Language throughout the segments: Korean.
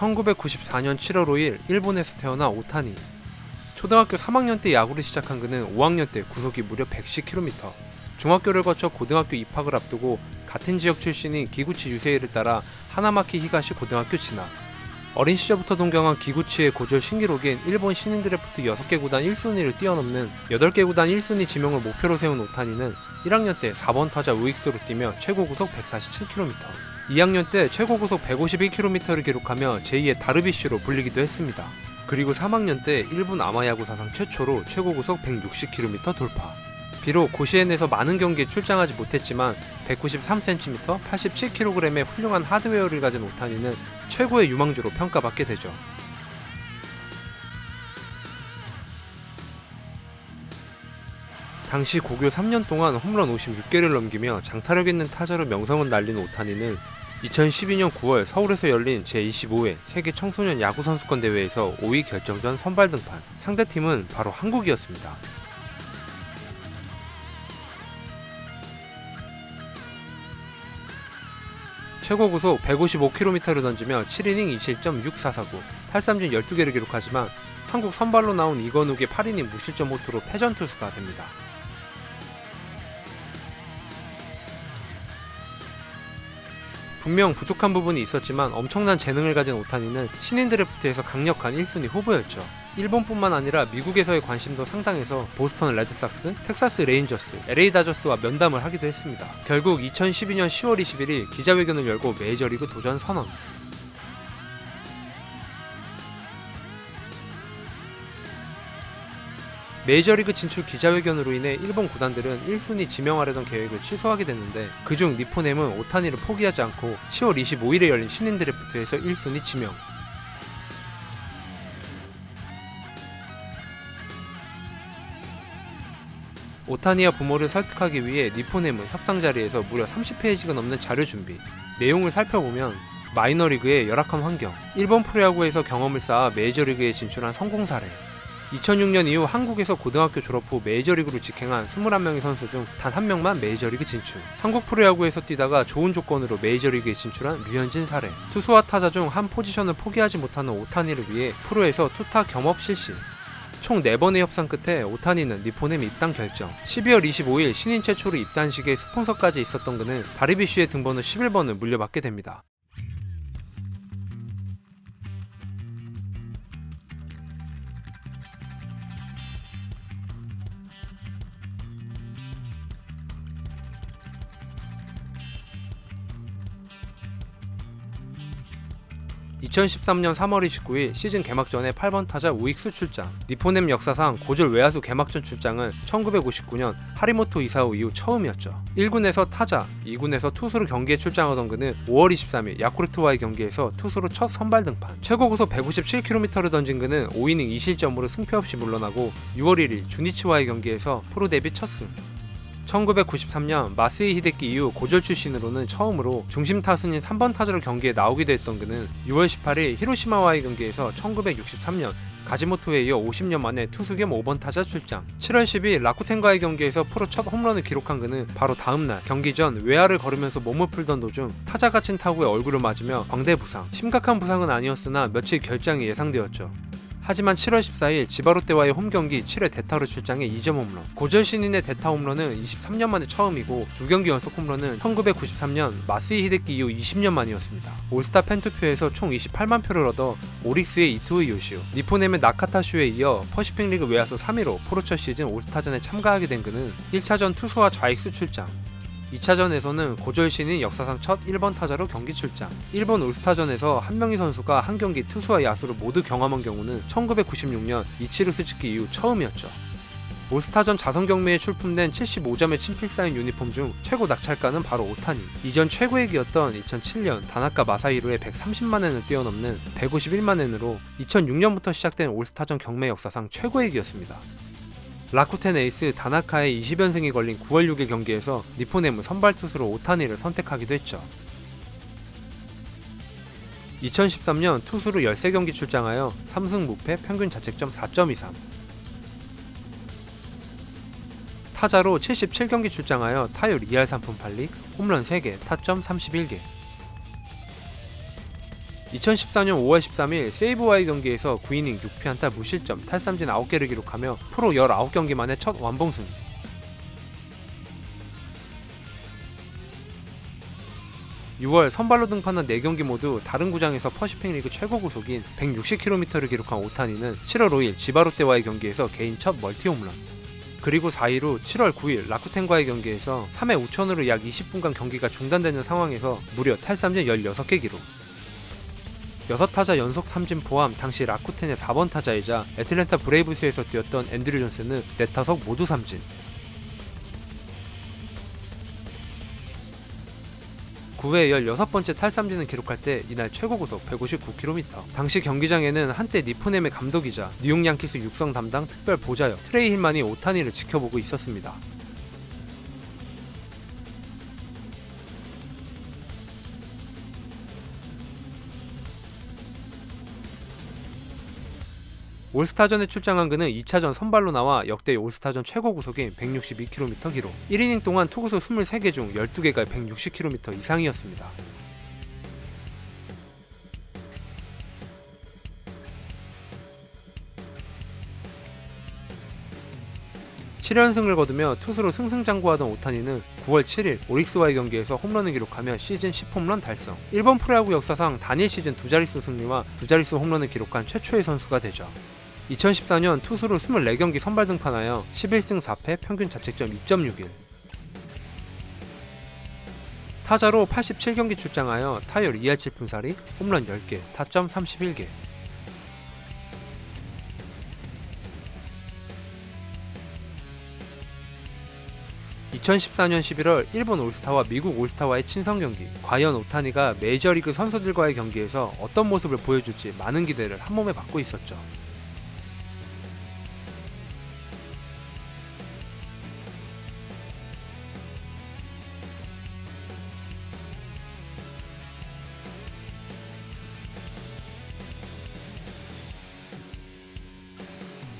1994년 7월 5일 일본에서 태어나 오타니. 초등학교 3학년 때 야구를 시작한 그는 5학년 때 구속이 무려 110km. 중학교를 거쳐 고등학교 입학을 앞두고 같은 지역 출신인 기구치 유세이를 따라 하나마키 히가시 고등학교 진학. 어린 시절부터 동경한 기구치의 고졸 신기록인 일본 신인 드래프트 6개 구단 1순위를 뛰어넘는 8개 구단 1순위 지명을 목표로 세운 오타니는 1학년 때 4번 타자 우익수로 뛰며 최고 구속 147km, 2학년 때 최고 구속 151km를 기록하며 제2의 다르비쉬로 불리기도 했습니다. 그리고 3학년 때 일본 아마야구 사상 최초로 최고 구속 160km 돌파. 비록 고시엔에서 많은 경기에 출장하지 못했지만 193cm, 87kg의 훌륭한 하드웨어를 가진 오타니는 최고의 유망주로 평가받게 되죠. 당시 고교 3년 동안 홈런 56개를 넘기며 장타력 있는 타자로 명성을 날린 오타니는 2012년 9월 서울에서 열린 제25회 세계 청소년 야구 선수권 대회에서 5위 결정전 선발 등판. 상대팀은 바로 한국이었습니다. 최고 구속 155km를 던지며 7이닝 2실점 6사사구, 탈삼진 12개를 기록하지만 한국 선발로 나온 이건욱의 8이닝 무실점 호투로 패전 투수가 됩니다. 분명 부족한 부분이 있었지만 엄청난 재능을 가진 오타니는 신인 드래프트에서 강력한 1순위 후보였죠. 일본뿐만 아니라 미국에서의 관심도 상당해서 보스턴 레드삭스, 텍사스 레인저스, LA 다저스와 면담을 하기도 했습니다. 결국 2012년 10월 21일 기자회견을 열고 메이저리그 도전 선언. 메이저리그 진출 기자회견으로 인해 일본 구단들은 1순위 지명하려던 계획을 취소하게 됐는데 그중 니폰엠은 오타니를 포기하지 않고 10월 25일에 열린 신인 드래프트에서 1순위 지명. 오타니와 부모를 설득하기 위해 니폰엠은 협상 자리에서 무려 30페이지가 넘는 자료 준비. 내용을 살펴보면 마이너리그의 열악한 환경, 일본 프로야구에서 경험을 쌓아 메이저리그에 진출한 성공 사례, 2006년 이후 한국에서 고등학교 졸업 후 메이저리그로 직행한 21명의 선수 중 단 한 명만 메이저리그 진출, 한국 프로야구에서 뛰다가 좋은 조건으로 메이저리그에 진출한 류현진 사례, 투수와 타자 중 한 포지션을 포기하지 못하는 오타니를 위해 프로에서 투타 겸업 실시. 총 4번의 협상 끝에 오타니는 니폰엠 입단 결정. 12월 25일 신인 최초로 입단식에 스폰서까지 있었던 그는 다르비쉬의 등번호 11번을 물려받게 됩니다. (2013년 3월 29일) 시즌 개막전에 8번 타자 우익수 출장. 니폰엠 역사상 고졸 외야수 개막전 출장은 1959년 하리모토 이사오 이후 처음이었죠. 1군에서 타자, 2군에서 투수로 경기에 출장하던 그는 5월 23일 야쿠르트와의 경기에서 투수로 첫 선발 등판. 최고 구속 157km를 던진 그는 5이닝 2실점으로 승패 없이 물러나고 6월 1일 주니치와의 경기에서 프로 데뷔 첫 승. 1993년 마스이 히데키 이후 고졸 출신으로는 처음으로 중심 타순인 3번 타자로 경기에 나오기도 했던 그는 6월 18일 히로시마와의 경기에서 1963년 가지모토에 이어 50년 만에 투수 겸 5번 타자 출장. 7월 10일 라쿠텐과의 경기에서 프로 첫 홈런을 기록한 그는 바로 다음날 경기 전 외야를 걸으면서 몸을 풀던 도중 타자가 친 타구에 얼굴을 맞으며 광대 부상. 심각한 부상은 아니었으나 며칠 결장이 예상되었죠. 하지만 7월 14일 지바롯데와의 홈경기 7회 대타로 출장해 2점 홈런. 고졸 신인의 대타 홈런은 23년 만에 처음이고 2경기 연속 홈런은 1993년 마스이 히데키 이후 20년 만이었습니다. 올스타 팬투표에서 총 28만 표를 얻어 오릭스의 이토우 요시오, 니폰엠의 나카타슈에 이어 퍼시픽리그 외야수 3위로 프로 첫 시즌 올스타전에 참가하게 된 그는 1차전 투수와 좌익수 출장, 2차전에서는 고졸 신인 역사상 첫 1번 타자로 경기 출장. 일본 올스타전에서 한 명의 선수가 한 경기 투수와 야수를 모두 경험한 경우는 1996년 이치루 스즈키 이후 처음이었죠. 올스타전 자선 경매에 출품된 75점의 친필 사인 유니폼 중 최고 낙찰가는 바로 오타니. 이전 최고액이었던 2007년 다나카 마사히로의 130만엔을 뛰어넘는 151만엔으로 2006년부터 시작된 올스타전 경매 역사상 최고액이었습니다. 라쿠텐 에이스 다나카의 20연승이 걸린 9월 6일 경기에서 니폰엠은 선발 투수로 오타니를 선택하기도 했죠. 2013년 투수로 13경기 출장하여 3승 무패, 평균 자책점 4.23. 타자로 77경기 출장하여 타율 2할 3푼 8리, 홈런 3개, 타점 31개. 2014년 5월 13일 세이브와의 경기에서 9이닝 6피안타 무실점 탈삼진 9개를 기록하며 프로 19경기 만에 첫 완봉승. 6월 선발로 등판한 4경기 모두 다른 구장에서 퍼시픽 리그 최고 구속인 160km를 기록한 오타니는 7월 5일 지바롯데와의 경기에서 개인 첫 멀티 홈런. 그리고 4일 후 7월 9일 라쿠텐과의 경기에서 3회 우천으로 약 20분간 경기가 중단되는 상황에서 무려 탈삼진 16개 기록. 6타자 연속 삼진 포함 당시 라쿠텐의 4번 타자이자 애틀랜타 브레이브스에서 뛰었던 앤드류 존스는 4타석 모두 삼진. 9회 16번째 탈삼진을 기록할 때 이날 최고 구속 159km. 당시 경기장에는 한때 니포넴의 감독이자 뉴욕 양키스 육성 담당 특별 보좌역 트레이 힐만이 오타니를 지켜보고 있었습니다. 올스타전에 출장한 그는 2차전 선발로 나와 역대 올스타전 최고 구속인 162km 기록. 1이닝 동안 투구수 23개 중 12개가 160km 이상이었습니다. (7연승을) 거두며 투수로 승승장구하던 오타니는 9월 7일 오릭스와의 경기에서 홈런을 기록하며 시즌 10홈런 달성. 일본 프로야구 역사상 단일 시즌 2자릿수 승리와 2자릿수 홈런을 기록한 최초의 선수가 되죠. 2014년 투수로 24경기 선발 등판하여 11승 4패 평균 자책점 2.61. 타자로 87경기 출장하여 타율 2할 7푼4리, 홈런 10개, 타점 31개. (2014년 11월) 일본 올스타와 미국 올스타와의 친선 경기. 과연 오타니가 메이저리그 선수들과의 경기에서 어떤 모습을 보여줄지 많은 기대를 한몸에 받고 있었죠.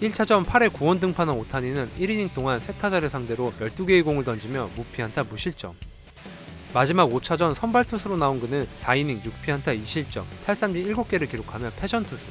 1차전 8회 9원 등판한 오타니는 1이닝 동안 3타자를 상대로 12개의 공을 던지며 무피안타 무실점. 마지막 5차전 선발 투수로 나온 그는 4이닝 6피안타 2실점, 탈삼진 7개를 기록하며 패전 투수.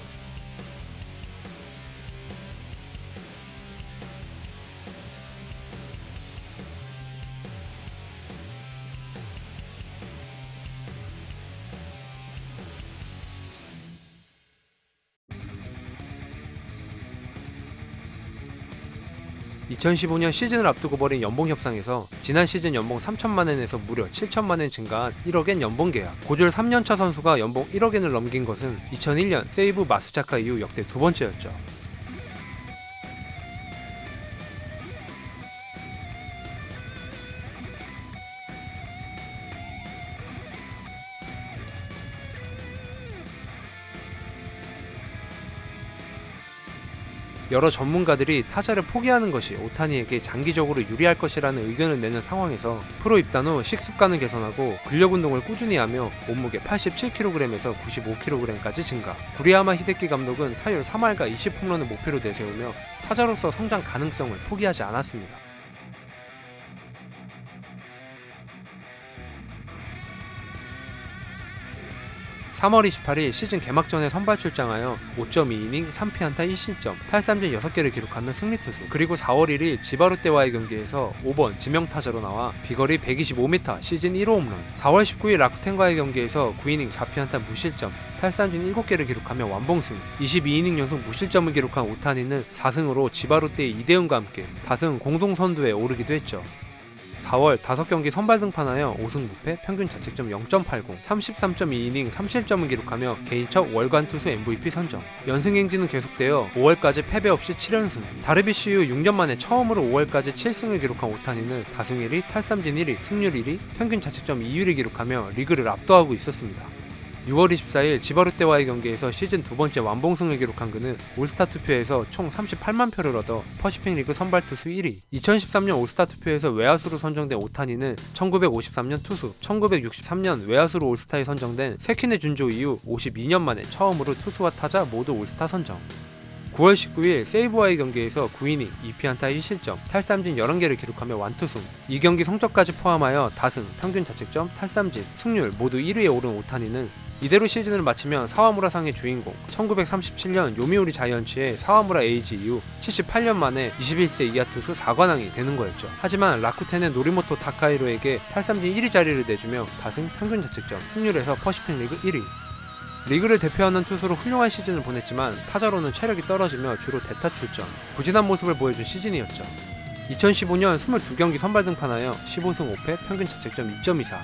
(2015년) 시즌을 앞두고 벌인 연봉 협상에서 지난 시즌 연봉 3천만엔에서 무려 7천만엔 증가한 1억엔 연봉 계약. 고졸 3년차 선수가 연봉 1억엔을 넘긴 것은 2001년 세이브 마스자카 이후 역대 두 번째였죠. 여러 전문가들이 타자를 포기하는 것이 오타니에게 장기적으로 유리할 것이라는 의견을 내는 상황에서 프로 입단 후 식습관을 개선하고 근력 운동을 꾸준히 하며 몸무게 87kg에서 95kg까지 증가. 구리야마 히데키 감독은 타율 3할과 20홈런을 목표로 내세우며 타자로서 성장 가능성을 포기하지 않았습니다. 3월 28일 시즌 개막전에 선발 출장하여 5.2이닝 3피안타 1실점, 탈삼진 6개를 기록하며 승리투수. 그리고 4월 1일 지바롯데와의 경기에서 5번 지명타자로 나와 비거리 125m 시즌 1호 홈런. 4월 19일 라쿠텐과의 경기에서 9이닝 4피안타 무실점, 탈삼진 7개를 기록하며 완봉승. 22이닝 연속 무실점을 기록한 오타니는 4승으로 지바롯데의 이대훈과 함께 다승 공동선두에 오르기도 했죠. 4월 5경기 선발 등판하여 5승 무패, 평균 자책점 0.80, 33.2이닝 3실점을 기록하며 개인 첫 월간 투수 MVP 선정. 연승 행진은 계속되어 5월까지 패배 없이 7연승. 다르비쉬 이후 6년 만에 처음으로 5월까지 7승을 기록한 오타니는 다승 1위, 탈삼진 1위, 승률 1위, 평균 자책점 2위를 기록하며 리그를 압도하고 있었습니다. 6월 24일 지바롯데와의 경기에서 시즌 두 번째 완봉승을 기록한 그는 올스타 투표에서 총 38만 표를 얻어 퍼시픽 리그 선발 투수 1위. 2013년 올스타 투표에서 외야수로 선정된 오타니는 1953년 투수, 1963년 외야수로 올스타에 선정된 세키네 준조 이후 52년 만에 처음으로 투수와 타자 모두 올스타 선정. 9월 19일 세이브와의 경기에서 9이닝 2피안타 1실점, 탈삼진 11개를 기록하며 완투승. 이 경기 성적까지 포함하여 다승, 평균 자책점, 탈삼진, 승률 모두 1위에 오른 오타니는 이대로 시즌을 마치면 사와무라상의 주인공 1937년 요미우리 자이언츠의 사와무라 에이지 이후 78년 만에 21세 이하 투수 4관왕이 되는 거였죠. 하지만 라쿠텐은 노리모토 타카히로에게 탈삼진 1위 자리를 내주며 다승, 평균 자책점, 승률에서 퍼시픽 리그 1위. 리그를 대표하는 투수로 훌륭한 시즌을 보냈지만 타자로는 체력이 떨어지며 주로 대타 출전, 부진한 모습을 보여준 시즌이었죠. 2015년 22경기 선발 등판하여 15승 5패, 평균 자책점 2.24.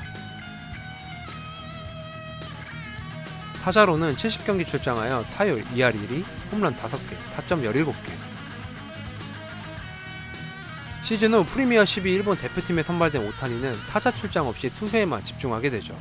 타자로는 70경기 출장하여 타율 2할 1위, 홈런 5개, 타점 17개. 시즌 후 프리미어 12 일본 대표팀에 선발된 오타니는 타자 출장 없이 투수에만 집중하게 되죠.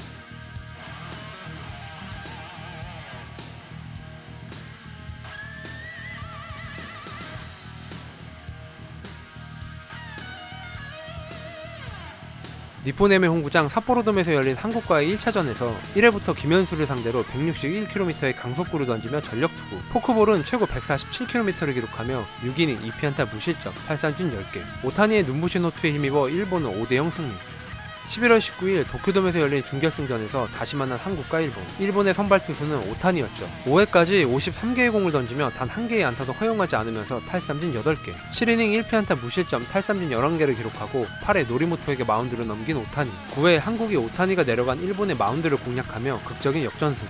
니포네메 홈구장 삿포로돔에서 열린 한국과의 1차전에서 1회부터 김현수를 상대로 161km의 강속구를 던지며 전력투구, 포크볼은 최고 147km를 기록하며 6이닝 2피안타 무실점, 탈삼진 10개. 오타니의 눈부신 호투에 힘입어 일본은 5대0 승리. 11월 19일 도쿄돔에서 열린 준결승전에서 다시 만난 한국과 일본. 일본의 선발 투수는 오타니였죠. 5회까지 53개의 공을 던지며 단 1개의 안타도 허용하지 않으면서 탈삼진 8개, 7이닝 1피안타 무실점, 탈삼진 11개를 기록하고 8회 노리모토에게 마운드를 넘긴 오타니. 9회 한국이 오타니가 내려간 일본의 마운드를 공략하며 극적인 역전승.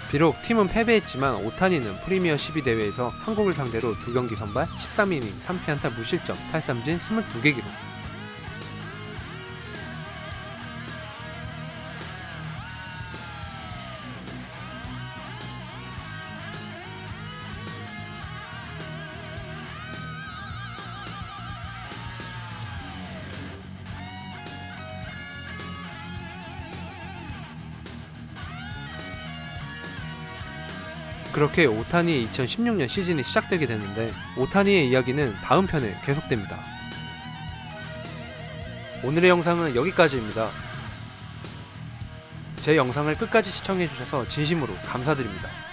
비록 팀은 패배했지만 오타니는 프리미어 12 대회에서 한국을 상대로 2경기 선발, 13이닝 3피안타 무실점, 탈삼진 22개 기록. 그렇게 오타니의 2016년 시즌이 시작되게 되는데 오타니의 이야기는 다음 편에 계속됩니다. 오늘의 영상은 여기까지입니다. 제 영상을 끝까지 시청해주셔서 진심으로 감사드립니다.